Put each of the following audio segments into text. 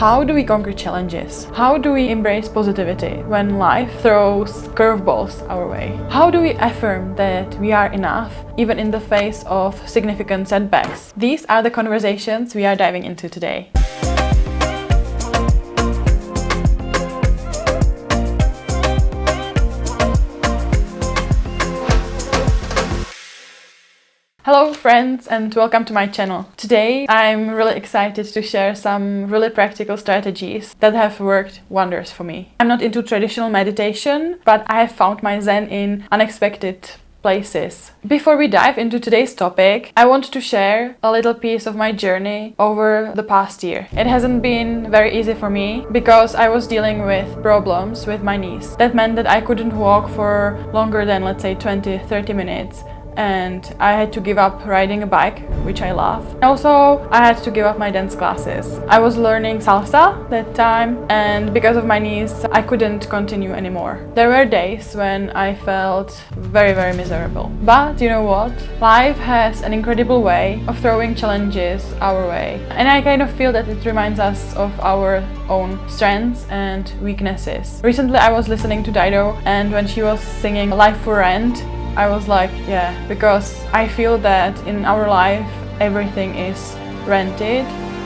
How do we conquer challenges? How do we embrace positivity when life throws curveballs our way? How do we affirm that we are enough even in the face of significant setbacks? These are the conversations we are diving into today. Hello friends and welcome to my channel. Today I'm really excited to share some really practical strategies that have worked wonders for me. I'm not into traditional meditation, but I have found my zen in unexpected places. Before we dive into today's topic, I want to share a little piece of my journey over the past year. It hasn't been very easy for me because I was dealing with problems with my knees. That meant that I couldn't walk for longer than, let's say, 20-30 minutes. And I had to give up riding a bike, which I love. Also, I had to give up my dance classes. I was learning salsa that time, and because of my knees, I couldn't continue anymore. There were days when I felt very miserable. But you know what? Life has an incredible way of throwing challenges our way. And I kind of feel that it reminds us of our own strengths and weaknesses. Recently, I was listening to Dido, and when she was singing Life for Rent, I was like, yeah, because I feel that in our life everything is rented,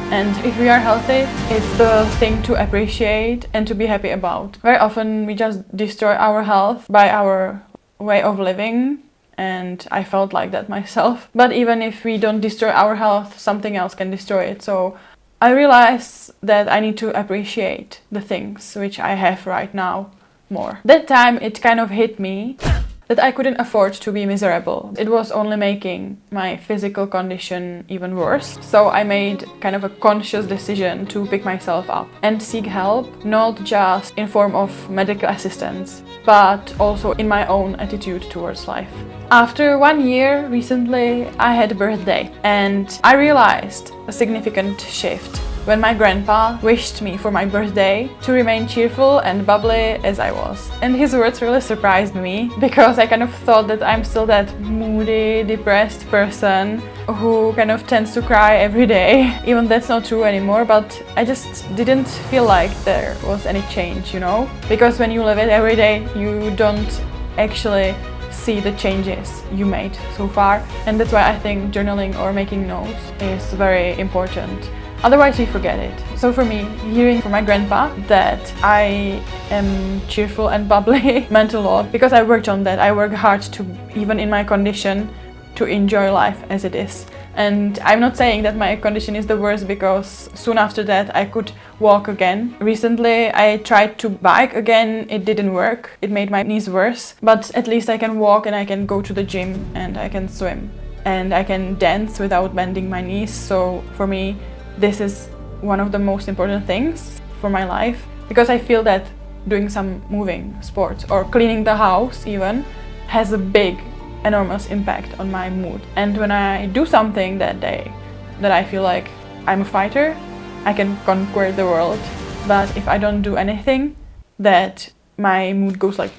and if we are healthy, it's the thing to appreciate and to be happy about. Very often we just destroy our health by our way of living, and I felt like that myself. But even if we don't destroy our health, something else can destroy it. So I realized that I need to appreciate the things which I have right now more. That time it kind of hit me that I couldn't afford to be miserable. It was only making my physical condition even worse. So I made kind of a conscious decision to pick myself up and seek help, not just in form of medical assistance, but also in my own attitude towards life. After 1 year, recently, I had a birthday, and I realized a significant shift when my grandpa wished me for my birthday to remain cheerful and bubbly as I was. And his words really surprised me because I kind of thought that I'm still that moody, depressed person who kind of tends to cry every day. Even that's not true anymore, but I just didn't feel like there was any change, you know? Because when you live it every day, you don't actually see the changes you made so far. And that's why I think journaling or making notes is very important. Otherwise we forget it. So for me, hearing from my grandpa that I am cheerful and bubbly meant a lot, because I worked on that. I work hard to, even in my condition, to enjoy life as it is. And I'm not saying that my condition is the worst, because soon after that I could walk again. Recently I tried to bike again, it didn't work. It made my knees worse, but at least I can walk and I can go to the gym and I can swim and I can dance without bending my knees. So for me, this is one of the most important things for my life, because I feel that doing some moving sports or cleaning the house even has a big, enormous impact on my mood. And when I do something that day that I feel like I'm a fighter, I can conquer the world. But if I don't do anything, that my mood goes like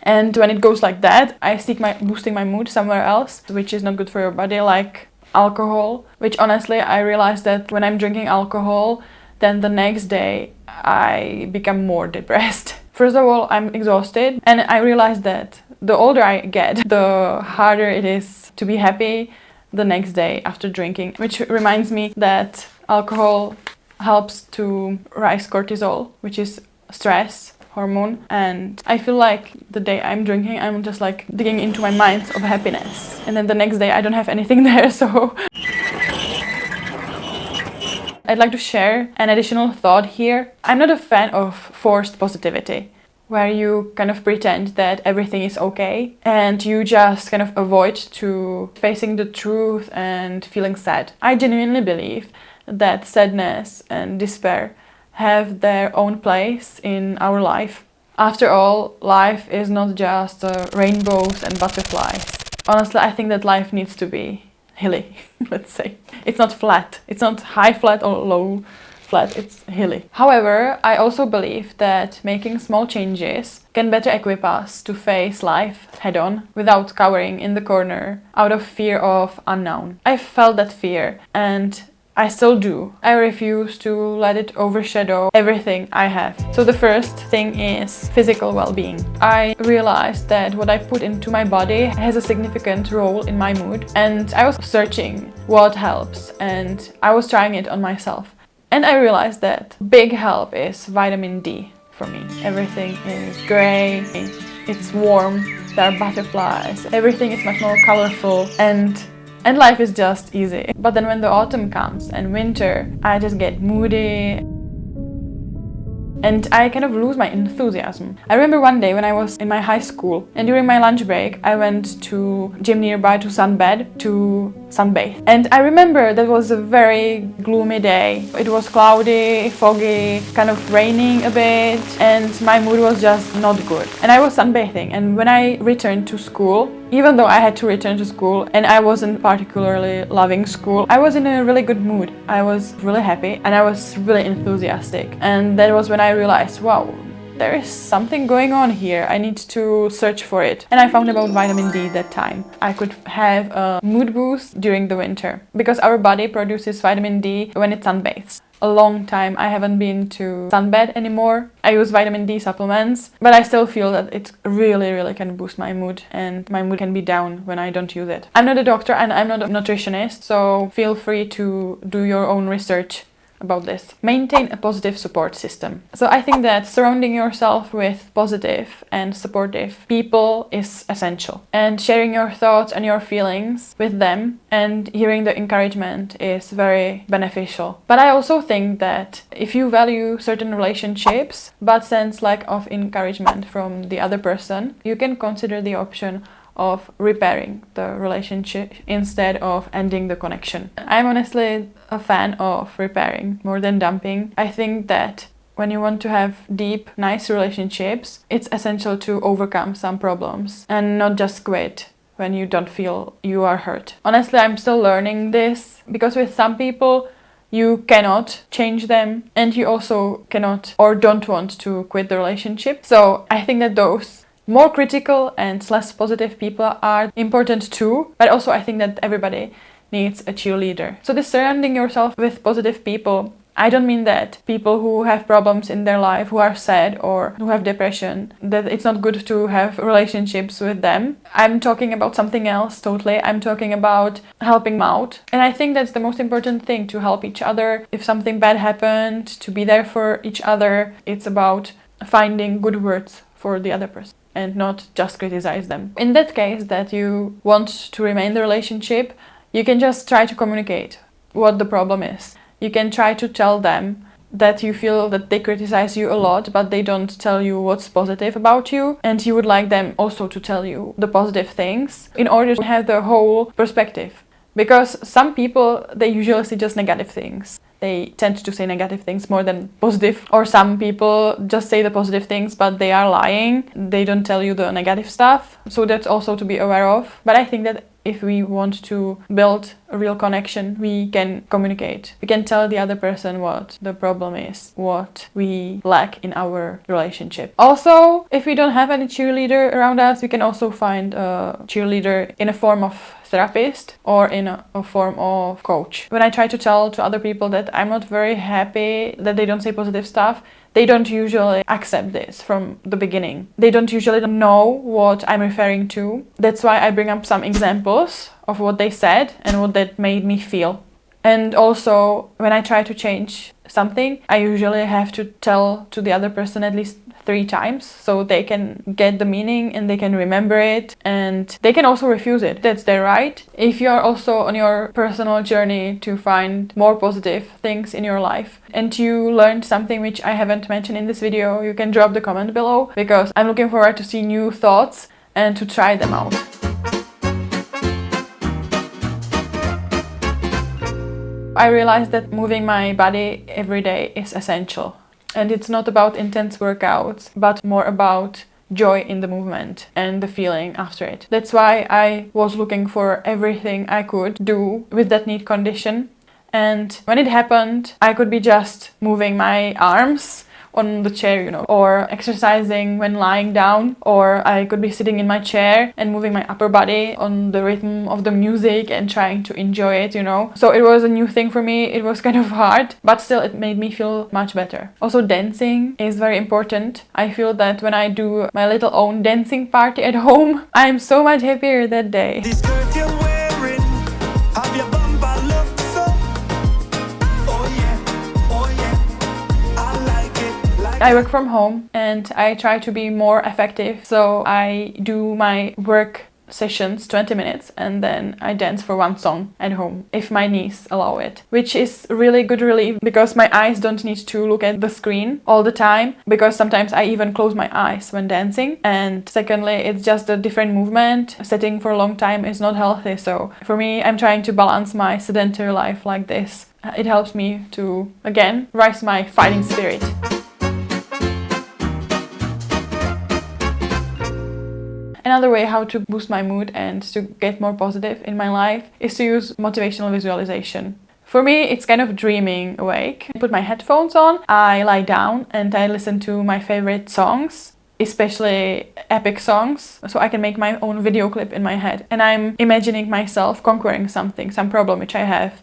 and when it goes like that, I seek boosting my mood somewhere else, which is not good for your body, like alcohol, which honestly I realized that when I'm drinking alcohol, then the next day I become more depressed. First of all, I'm exhausted, and I realized that the older I get, the harder it is to be happy the next day after drinking, which reminds me that alcohol helps to rise cortisol, which is stress hormone, and I feel like the day I'm drinking, I'm just like digging into my mines of happiness, and then the next day I don't have anything there. So I'd like to share an additional thought here. I'm not a fan of forced positivity, where you kind of pretend that everything is okay and you just kind of avoid to facing the truth and feeling sad. I genuinely believe that sadness and despair have their own place in our life. After all, life is not just rainbows and butterflies. Honestly, I think that life needs to be hilly, let's say. It's not flat. It's not high flat or low flat, it's hilly. However, I also believe that making small changes can better equip us to face life head-on without cowering in the corner out of fear of unknown. I felt that fear, and I still do. I refuse to let it overshadow everything I have. So the first thing is physical well-being. I realized that what I put into my body has a significant role in my mood, and I was searching what helps, and I was trying it on myself. And I realized that big help is vitamin D for me. Everything is gray, it's warm, there are butterflies, everything is much more colorful, and life is just easy. But then when the autumn comes and winter, I just get moody and I kind of lose my enthusiasm. I remember one day when I was in my high school, and during my lunch break I went to gym nearby to sunbathe. And I remember that was a very gloomy day. It was cloudy, foggy, kind of raining a bit, and my mood was just not good. And I was sunbathing, and when I returned to school, even though I had to return to school and I wasn't particularly loving school, I was in a really good mood. I was really happy and I was really enthusiastic. And that was when I realized, wow, there is something going on here. I need to search for it. And I found about vitamin D that time. I could have a mood boost during the winter because our body produces vitamin D when it sunbathes. A long time I haven't been to sunbed anymore. I use vitamin D supplements, but I still feel that it really can boost my mood, and my mood can be down when I don't use it. I'm not a doctor and I'm not a nutritionist, so feel free to do your own research about this. Maintain a positive support system. So I think that surrounding yourself with positive and supportive people is essential, and sharing your thoughts and your feelings with them and hearing the encouragement is very beneficial. But I also think that if you value certain relationships but sense lack of encouragement from the other person, you can consider the option of repairing the relationship instead of ending the connection. I'm honestly a fan of repairing more than dumping. I think that when you want to have deep, nice relationships, it's essential to overcome some problems and not just quit when you don't feel you are hurt. Honestly, I'm still learning this because with some people, you cannot change them and you also cannot or don't want to quit the relationship. So I think that those more critical and less positive people are important too, but also I think that everybody needs a cheerleader. So this surrounding yourself with positive people, I don't mean that people who have problems in their life, who are sad or who have depression, that it's not good to have relationships with them. I'm talking about something else totally. I'm talking about helping them out. And I think that's the most important thing, to help each other. If something bad happened, to be there for each other. It's about finding good words for the other person and not just criticize them. In that case that you want to remain in the relationship, you can just try to communicate what the problem is. You can try to tell them that you feel that they criticize you a lot, but they don't tell you what's positive about you, and you would like them also to tell you the positive things in order to have the whole perspective. Because some people, they usually see just negative things. They tend to say negative things more than positive. Or some people just say the positive things, but they are lying. They don't tell you the negative stuff. So that's also to be aware of. But I think that if we want to build a real connection, we can communicate. We can tell the other person what the problem is, what we lack in our relationship. Also, if we don't have any cheerleader around us, we can also find a cheerleader in a form of therapist or in a form of coach. When I try to tell to other people that I'm not very happy that they don't say positive stuff, they don't usually accept this from the beginning. They don't usually know what I'm referring to. That's why I bring up some examples of what they said and what that made me feel. And also, when I try to change something, I usually have to tell to the other person at least 3 times so they can get the meaning and they can remember it, and they can also refuse it. That's their right. If you are also on your personal journey to find more positive things in your life and you learned something which I haven't mentioned in this video, you can drop the comment below, because I'm looking forward to see new thoughts and to try them out. I realized that moving my body every day is essential. And it's not about intense workouts, but more about joy in the movement and the feeling after it. That's why I was looking for everything I could do with that knee condition. And when it happened, I could be just moving my arms on the chair, you know, or exercising when lying down, or I could be sitting in my chair and moving my upper body on the rhythm of the music and trying to enjoy it, you know. So it was a new thing for me. It was kind of hard, but still it made me feel much better. Also, dancing is very important. I feel that when I do my little own dancing party at home, I'm so much happier that day. This skirt you're wearing, have your bumper looked so? Oh yeah, I like it. I work from home and I try to be more effective, so I do my work sessions 20 minutes and then I dance for one song at home if my knees allow it, which is really good relief because my eyes don't need to look at the screen all the time, because sometimes I even close my eyes when dancing. And secondly, it's just a different movement. Sitting for a long time is not healthy, so for me, I'm trying to balance my sedentary life like this. It helps me to again rise my fighting spirit. Another way how to boost my mood and to get more positive in my life is to use motivational visualization. For me, it's kind of dreaming awake. I put my headphones on, I lie down and I listen to my favorite songs, especially epic songs, so I can make my own video clip in my head. And I'm imagining myself conquering something, some problem which I have.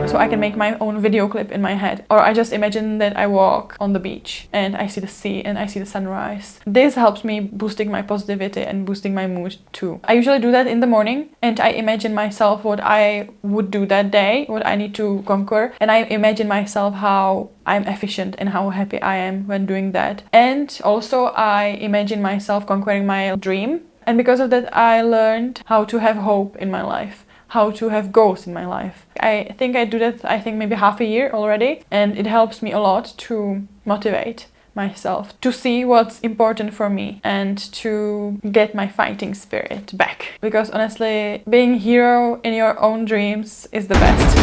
So I can make my own video clip in my head. Or I just imagine that I walk on the beach and I see the sea and I see the sunrise. This helps me boosting my positivity and boosting my mood too. I usually do that in the morning and I imagine myself what I would do that day, what I need to conquer, and I imagine myself how I'm efficient and how happy I am when doing that. And also I imagine myself conquering my dream. And because of that, I learned how to have hope in my life, how to have goals in my life. I think I do that, maybe half a year already, and it helps me a lot to motivate myself, to see what's important for me and to get my fighting spirit back. Because honestly, being a hero in your own dreams is the best.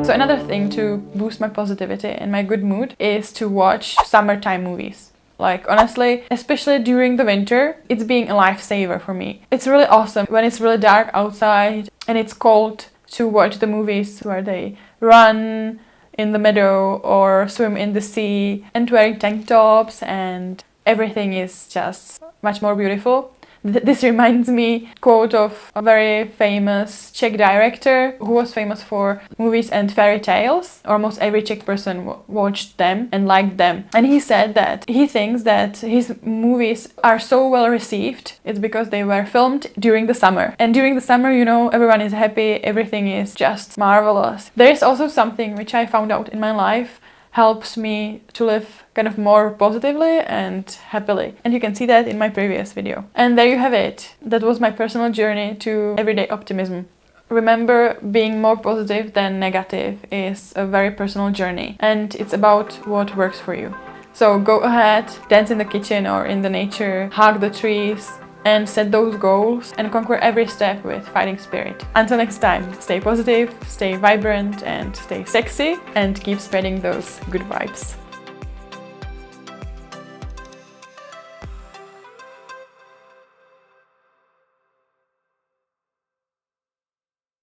So another thing to boost my positivity and my good mood is to watch summertime movies. Like, honestly, especially during the winter, it's being a lifesaver for me. It's really awesome when it's really dark outside and it's cold to watch the movies where they run in the meadow or swim in the sea and wearing tank tops, and everything is just much more beautiful. This reminds me quote of a very famous Czech director who was famous for movies and fairy tales. Almost every Czech person watched them and liked them. And he said that he thinks that his movies are so well received, it's because they were filmed during the summer. And during the summer, you know, everyone is happy, everything is just marvelous. There is also something which I found out in my life helps me to live kind of more positively and happily. And you can see that in my previous video. And there you have it. That was my personal journey to everyday optimism. Remember, being more positive than negative is a very personal journey, and it's about what works for you. So go ahead, dance in the kitchen or in the nature, hug the trees, and set those goals and conquer every step with fighting spirit. Until next time, stay positive, stay vibrant, and stay sexy, and keep spreading those good vibes.